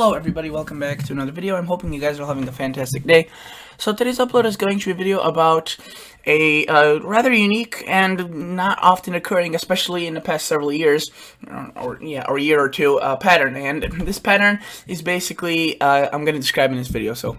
Hello everybody, welcome back to another video. I'm hoping you guys are having a fantastic day. So today's upload is going to be a video about a rather unique and not often occurring, especially in the past several years, or a year or two, pattern. And this pattern is basically, I'm going to describe in this video, so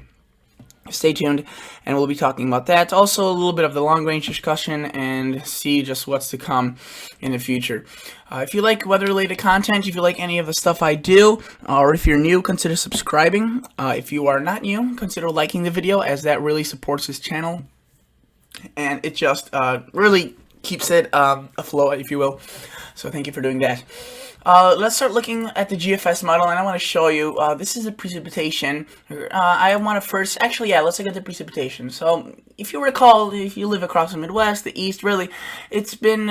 stay tuned, and we'll be talking about that. Also, a little bit of the long-range discussion, and see just what's to come in the future. If you like weather-related content, if you like any of the stuff I do, or if you're new, consider subscribing. If you are not new, consider liking the video, as that really supports this channel, and it just really keeps it afloat, if you will. So thank you for doing that. Let's start looking at the GFS model, and I want to show you, this is a precipitation. I want to first, actually, yeah, let's look at the precipitation. So, if you recall, if you live across the Midwest, the East, really, it's been,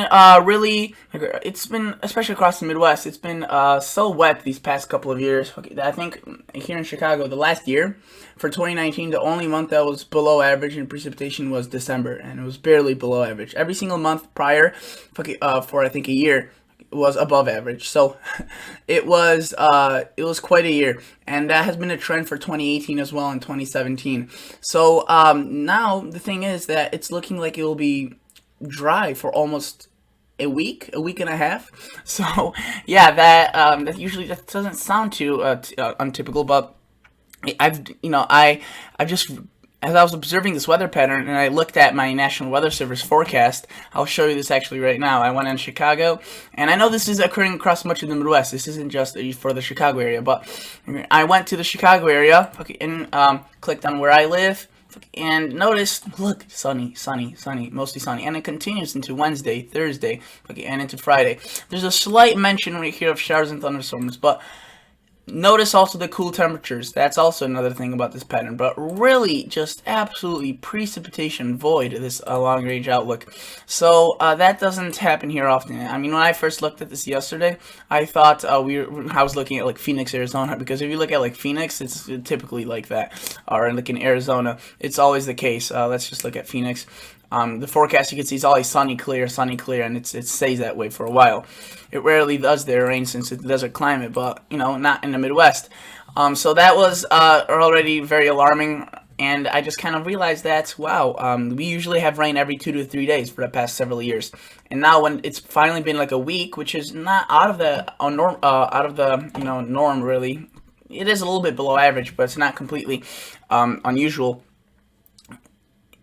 especially across the Midwest, it's been, so wet these past couple of years. Okay, I think here in Chicago, the last year, for 2019, the only month that was below average in precipitation was December, and it was barely below average. Every single month prior, for I think a year, was above average. So it was quite a year, and that has been a trend for 2018 as well, and 2017. So now the thing is that it's looking like it will be dry for almost a week and a half. So yeah, that doesn't sound too untypical, but I've just, as I was observing this weather pattern, and I looked at my National Weather Service forecast, I'll show you this actually right now. I went in Chicago, and I know this is occurring across much of the Midwest. This isn't just for the Chicago area, but I went to the Chicago area, and clicked on where I live, and notice, look, sunny, mostly sunny, and it continues into Wednesday, Thursday, and into Friday. There's a slight mention right here of showers and thunderstorms, but notice also the cool temperatures. That's also another thing about this pattern, but really just absolutely precipitation void, this long-range outlook. So that doesn't happen here often. I mean, when I first looked at this yesterday, I thought I was looking at like Phoenix, Arizona, because if you look at like Phoenix, it's typically like that, or like in Arizona, it's always the case. Let's just look at Phoenix. The forecast, you can see, is always sunny, clear, and it stays that way for a while. It rarely does there rain, since it's a desert climate, but, you know, not in the Midwest. So that was already very alarming, and I just kind of realized that, wow, we usually have rain every 2 to 3 days for the past several years. And now when it's finally been like a week, which is not out of the norm, really. It is a little bit below average, but it's not completely unusual.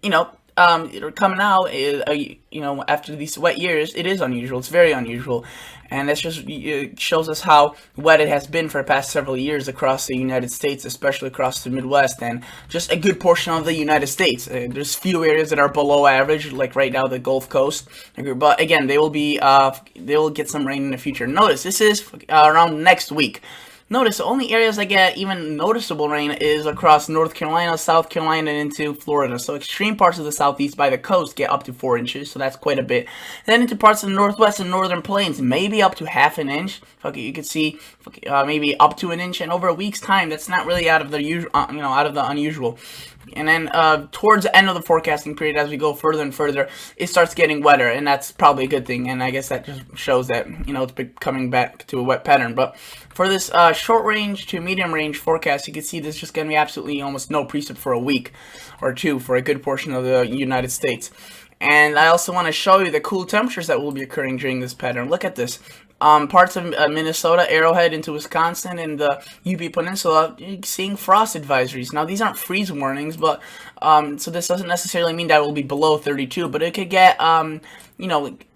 You know, coming out, after these wet years, it is unusual. It's very unusual, and that's just, it shows us how wet it has been for the past several years across the United States, especially across the Midwest, and just a good portion of the United States. There's few areas that are below average, like right now the Gulf Coast, but again, they will get some rain in the future. Notice this is around next week. Notice the only areas that get even noticeable rain is across North Carolina, South Carolina, and into Florida. So extreme parts of the southeast by the coast get up to 4 inches, so that's quite a bit. Then into parts of the northwest and northern plains, maybe up to half an inch. Okay, you can see maybe up to an inch, and over a week's time, that's not really out of the usual, out of the unusual. And then towards the end of the forecasting period, as we go further and further, it starts getting wetter, and that's probably a good thing. And I guess that just shows that, it's coming back to a wet pattern. But for this short range to medium range forecast, you can see there's just going to be absolutely almost no precip for a week or two for a good portion of the United States. And I also want to show you the cool temperatures that will be occurring during this pattern. Look at this. Parts of Minnesota, Arrowhead into Wisconsin, and the UP Peninsula, seeing frost advisories. Now, these aren't freeze warnings, but so this doesn't necessarily mean that it will be below 32, but it could get,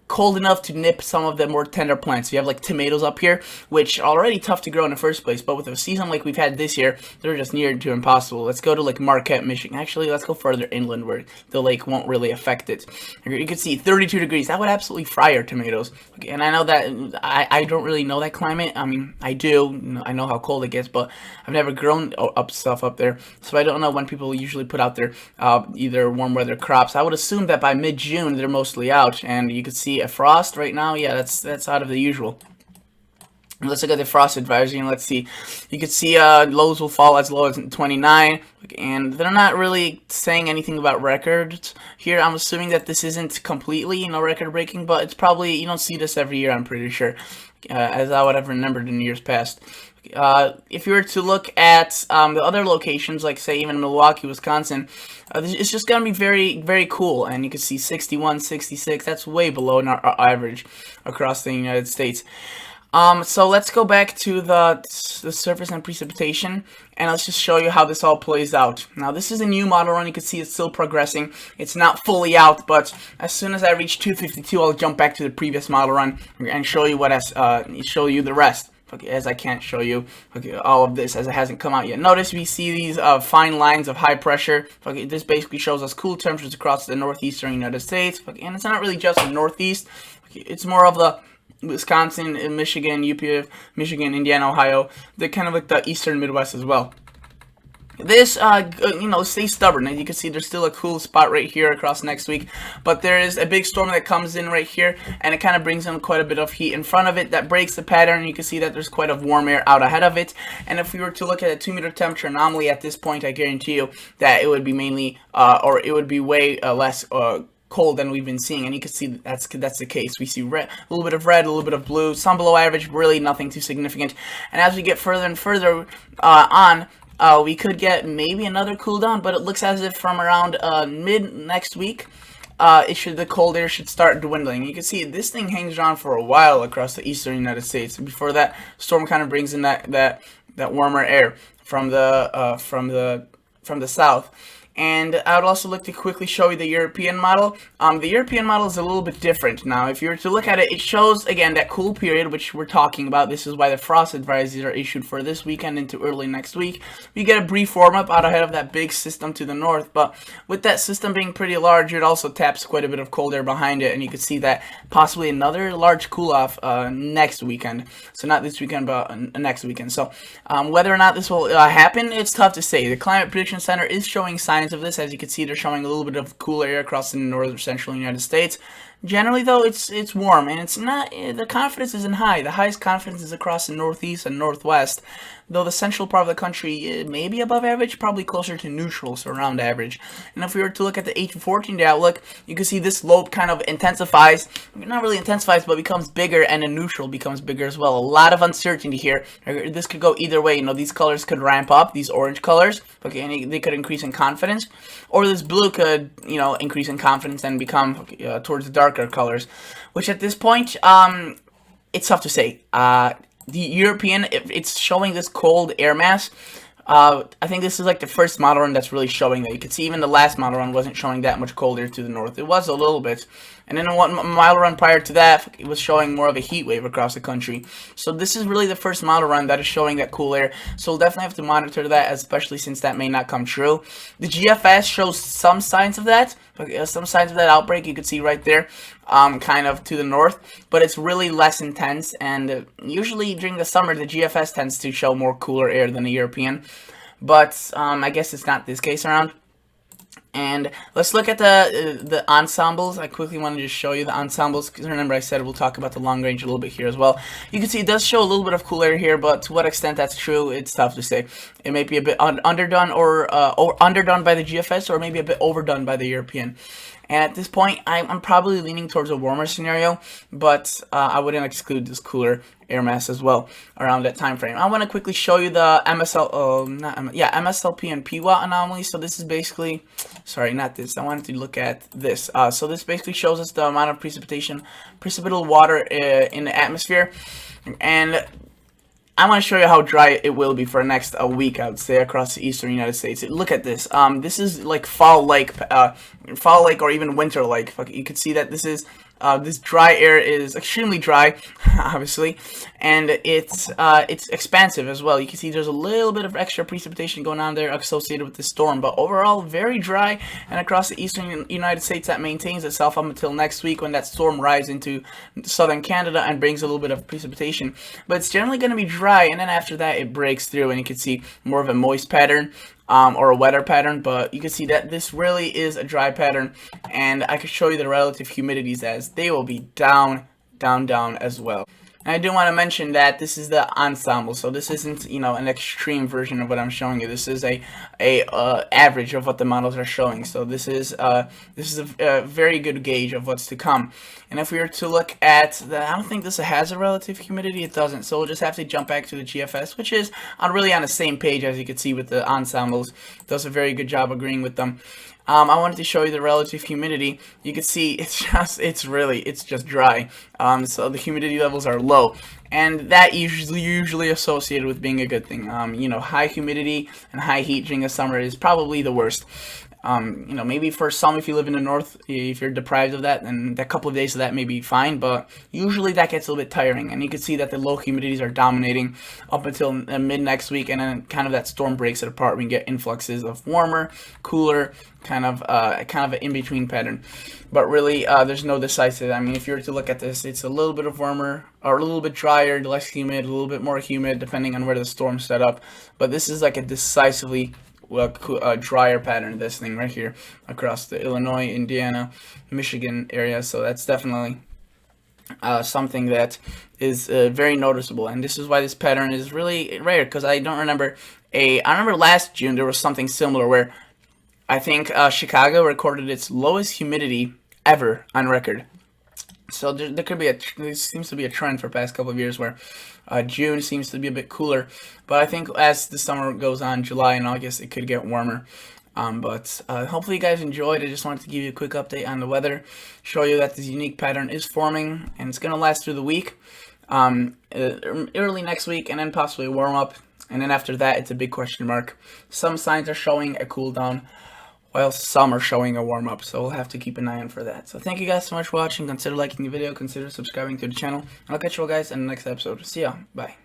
cold enough to nip some of the more tender plants. You have like tomatoes up here, which are already tough to grow in the first place, but with a season like we've had this year, they're just near to impossible. Let's go to like Marquette, Michigan. Actually, let's go further inland where the lake won't really affect it. You can see 32 degrees. That would absolutely fry your tomatoes. Okay, and I know that I don't really know that climate. I mean, I do. I know how cold it gets, but I've never grown up stuff up there, so I don't know when people usually put out their either warm weather crops. I would assume that by mid-June they're mostly out, and you can see a frost right now. Yeah, that's out of the usual. Let's look at the frost advisory, and let's see. You can see lows will fall as low as 29, and they're not really saying anything about records here. I'm assuming that this isn't completely, record breaking, but it's probably, you don't see this every year, I'm pretty sure, as I would have remembered in years past. If you were to look at the other locations, like say even Milwaukee, Wisconsin, it's just going to be very, very cool. And you can see 61, 66. That's way below our average across the United States. So let's go back to the surface and precipitation, and let's just show you how this all plays out. Now, this is a new model run. You can see it's still progressing. It's not fully out, but as soon as I reach 252, I'll jump back to the previous model run and show you show you the rest. Okay, as I can't show you all of this as it hasn't come out yet. Notice we see these fine lines of high pressure. Okay, this basically shows us cool temperatures across the northeastern United States. Okay, and it's not really just the northeast. Okay, it's more of the Wisconsin, Michigan, UP, Michigan, Indiana, Ohio. They're kind of like the eastern Midwest as well. This, stays stubborn. As you can see, there's still a cool spot right here across next week. But there is a big storm that comes in right here, and it kind of brings in quite a bit of heat in front of it. That breaks the pattern. You can see that there's quite a warm air out ahead of it. And if we were to look at a 2-meter temperature anomaly at this point, I guarantee you that it would be mainly, or it would be way less cold than we've been seeing, and you can see that's the case. We see red, a little bit of red, a little bit of blue, some below average, really nothing too significant. And as we get further and further on, we could get maybe another cool down, but it looks as if from around mid next week, the cold air should start dwindling. You can see this thing hangs around for a while across the eastern United States. Before that storm kind of brings in that warmer air from the south. And I would also like to quickly show you the European model. The European model is a little bit different. Now, if you were to look at it, it shows, again, that cool period, which we're talking about. This is why the frost advisories are issued for this weekend into early next week. We get a brief warm-up out ahead of that big system to the north, but with that system being pretty large, it also taps quite a bit of cold air behind it, and you can see that possibly another large cool-off next weekend. So not this weekend, but next weekend. So whether or not this will happen, it's tough to say. The Climate Prediction Center is showing signs of this. As you can see, they're showing a little bit of cooler air across the northern central United States. Generally, though, it's warm, and it's not, the confidence isn't high. The highest confidence is across the northeast and northwest, though the central part of the country may be above average, probably closer to neutral, so around average. And if we were to look at the 8 to 14-day outlook, you can see this lobe kind of intensifies, not really intensifies, but becomes bigger, and the neutral becomes bigger as well. A lot of uncertainty here. This could go either way. These colors could ramp up, these orange colors, okay, and they could increase in confidence, or this blue could, increase in confidence and become towards the darker colors, which at this point, it's tough to say. The European, it's showing this cold air mass. I think this is like the first model run that's really showing that. You can see even the last model run wasn't showing that much cold air to the north. It was a little bit. And then one model run prior to that, it was showing more of a heat wave across the country. So this is really the first model run that is showing that cool air. So we'll definitely have to monitor that, especially since that may not come true. The GFS shows some signs of that. Some signs of that outbreak you can see right there, kind of to the north. But it's really less intense. And usually during the summer, the GFS tends to show more cooler air than the European. But I guess it's not this case around. And let's look at the ensembles. I quickly want to just show you the ensembles, because remember I said we'll talk about the long range a little bit here as well. You can see it does show a little bit of cool air here, but to what extent that's true, it's tough to say. It may be a bit underdone or underdone by the GFS, or maybe a bit overdone by the European. And at this point, I'm probably leaning towards a warmer scenario, but I wouldn't exclude this cooler air mass as well around that time frame. I want to quickly show you the MSLP and PWAT anomaly. So this is basically, sorry, not this. I wanted to look at this. So this basically shows us the amount of precipitable water in the atmosphere, and I want to show you how dry it will be for the next week, I would say, across the eastern United States. Look at this. This is like fall lake or even winter lake. You can see that this is this dry air is extremely dry, obviously, and it's expansive as well. You can see there's a little bit of extra precipitation going on there associated with the storm, but overall very dry. And across the eastern United States, that maintains itself up until next week, when that storm rises into southern Canada and brings a little bit of precipitation. But it's generally going to be dry, and then after that it breaks through, and you can see more of a moist pattern. Or a wetter pattern, but you can see that this really is a dry pattern, and I can show you the relative humidities as they will be down as well. And I do want to mention that this is the ensemble, so this isn't, an extreme version of what I'm showing you. This is a average of what the models are showing. So this is a very good gauge of what's to come. And if we were to look at I don't think this has a relative humidity. It doesn't. So we'll just have to jump back to the GFS, which is really on the same page as you can see with the ensembles. It does a very good job agreeing with them. I wanted to show you the relative humidity. You can see it's just dry. So the humidity levels are low, and that usually associated with being a good thing. High humidity and high heat during the summer is probably the worst. Maybe for some, if you live in the north, if you're deprived of that, then a couple of days of that may be fine, but usually that gets a little bit tiring, and you can see that the low humidities are dominating up until mid next week, and then kind of that storm breaks it apart. We can get influxes of warmer, cooler, kind of an in-between pattern. But really, there's no decisive. I mean, if you were to look at this, it's a little bit of warmer, or a little bit drier, less humid, a little bit more humid, depending on where the storm's set up. But this is like a decisively drier pattern, this thing right here across the Illinois, Indiana, Michigan area. So that's definitely something that is very noticeable, and this is why this pattern is really rare, because I remember last June there was something similar where I think Chicago recorded its lowest humidity ever on record. So there could be there seems to be a trend for the past couple of years where June seems to be a bit cooler, but I think as the summer goes on, July and August, it could get warmer. But hopefully you guys enjoyed. I just wanted to give you a quick update on the weather, show you that this unique pattern is forming, and it's going to last through the week, early next week, and then possibly a warm up, and then after that, it's a big question mark. Some signs are showing a cool down, while some are showing a warm-up, so we'll have to keep an eye on for that. So thank you guys so much for watching. Consider liking the video, consider subscribing to the channel, and I'll catch you all guys in the next episode. See ya. Bye.